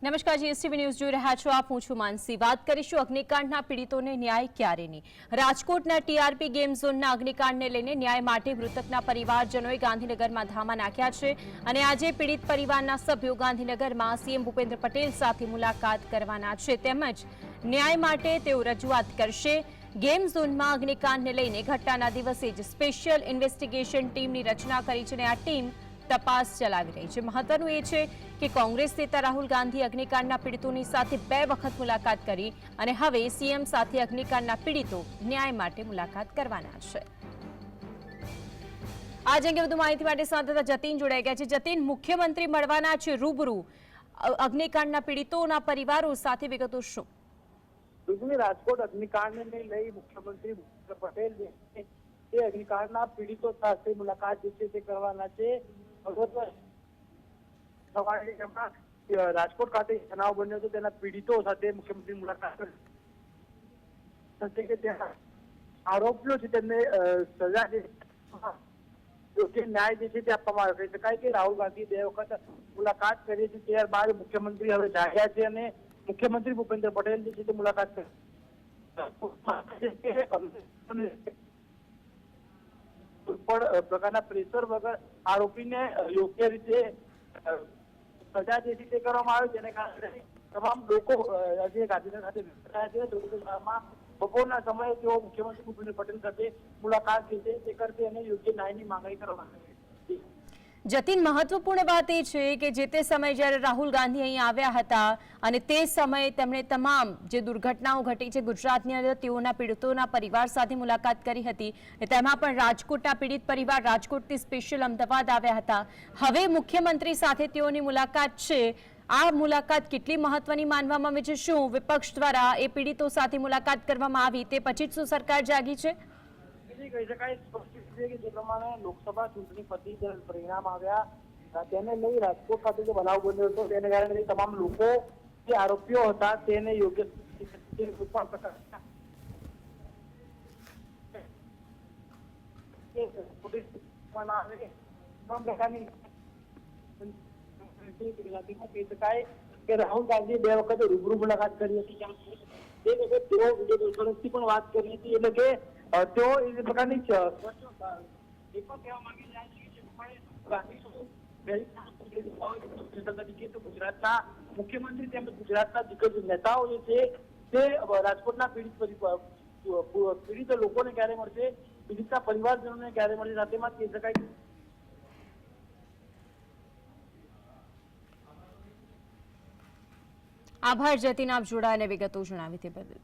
નમસ્કાર, GSTV news જોઈ રહ્યા છો આપ. હું છું માનસી. વાત કરીશું અગ્નિકાંડના પીડિતોને ન્યાય ક્યારે નહીં. રાજકોટના ટીઆરપી ગેમ ઝોનના અગ્નિકાંડને લઈને ન્યાય માટે મૃતકના પરિવારજનોએ ગાંધીનગરમાં ધામા નાખ્યા છે અને આજે પીડિત પરિવારના સભ્યો ગાંધીનગરમાં સીએમ ભૂપેન્દ્ર પટેલ સાથે મુલાકાત કરવાના છે તેમજ ન્યાય માટે તેઓ રજૂઆત કરશે. ગેમ ઝોનમાં અગ્નિકાંડને લઈને ઘટનાના દિવસે જ સ્પેશિયલ ઇન્વેસ્ટિગેશન ટીમની રચના કરી છે અને આ ટીમ તપાસ ચલાવી રહી છે. મહત્વનું એ છે કે કોંગ્રેસ નેતા રાહુલ ગાંધી અગ્નિકાંડના પીડિતોની સાથે 2 વખત મુલાકાત કરી અને હવે સીએમ સાથે અગ્નિકાંડના પીડિતો ન્યાય માટે મુલાકાત કરવાના છે. આજ અંગે વધુ માહિતી માટે સંવાદદાતા જતીન જોડાઈ ગયા છે. જતીન, મુખ્યમંત્રી મળવાના છે રૂબરૂ અગ્નિકાંડના પીડિતોના પરિવારો સાથે, વિગતો શું? રાજકોટ અગ્નિકાંડને લઈ મુખ્યમંત્રી ભૂપેન્દ્ર પટેલ જે અગ્નિકાંડના પીડિતો સાથે મુલાકાત જે છે તે કરવાના છે. રાજકોટ ખાતે તણાવ બન્યો હતો તેના પીડિતો સાથે મુખ્યમંત્રી મુલાકાત કરશે કે ત્યાં આરોપીઓ છે તેમને સજા યોગ્ય ન્યાય જે છે તે આપવામાં આવે. કહી શકાય કે રાહુલ ગાંધી 2 વખત મુલાકાત કરી છે, ત્યારબાદ મુખ્યમંત્રી હવે જાગ્યા છે અને મુખ્યમંત્રી ભૂપેન્દ્ર પટેલ જે છે તે મુલાકાત કરશે. પ્રકારના પ્રેશર વગર આરોપીને યોગ્ય રીતે સજા જે છે તે કરવામાં આવે, જેને કારણે તમામ લોકો આજે ગાંધીનગર ખાતે વિસ્તારમાં બપોરના સમયે તેઓ મુખ્યમંત્રી ભૂપેન્દ્ર પટેલ સાથે મુલાકાત જે છે તે કરશે અને યોગ્ય ન્યાયની માંગણી કરવામાં આવે. જતીન, મહત્વપૂર્ણ વાત એ છે કે જે તે સમયે જ્યારે રાહુલ ગાંધી અહીં આવ્યા હતા અને તે સમયે તેમણે તમામ જે દુર્ઘટનાઓ ઘટી છે ગુજરાતની અંદર તેઓના પીડિતોના પરિવાર સાથે મુલાકાત કરી હતી. તેમાં પણ રાજકોટના પીડિત પરિવાર રાજકોટથી સ્પેશિયલ અમદાવાદ આવ્યા હતા. હવે મુખ્યમંત્રી સાથે તેઓની મુલાકાત છે. આ મુલાકાત કેટલી મહત્વની માનવામાં આવે છે? શું વિપક્ષ દ્વારા એ પીડિતો સાથે મુલાકાત કરવામાં આવી તે પછી જ શું સરકાર જાગી છે? કહી શકાય સ્પષ્ટ છે કે જે પ્રમાણે લોકસભા ચૂંટણી પછી પરિણામ આવ્યા તેને લઈ રાજકોટ ખાતે જે બનાવ બન્યો હતો તેને કારણે તમામ લોકો જે આરોપીઓ હતા તેને યોગ્ય કહી શકાય કે રાહુલ ગાંધીએ 2 વખત રૂબરૂ મુલાકાત કરી હતી. તે વખતે તેઓ વિડીયો કોન્ફરન્સથી પણ વાત કરી હતી, એટલે કે તેઓ એ પ્રકારની ગુજરાતના મુખ્યમંત્રી તેમજ ગુજરાતના દિગ્ગજ નેતાઓ જે છે તે રાજકોટના પીડિત લોકોને ક્યારે મળશે, પીડિતના પરિવારજનોને ક્યારે મળશે, સાથેમાં કહી શકાય. આભાર જતીન, આપ જોડાઈને વિગતો જણાવી તે બદલ.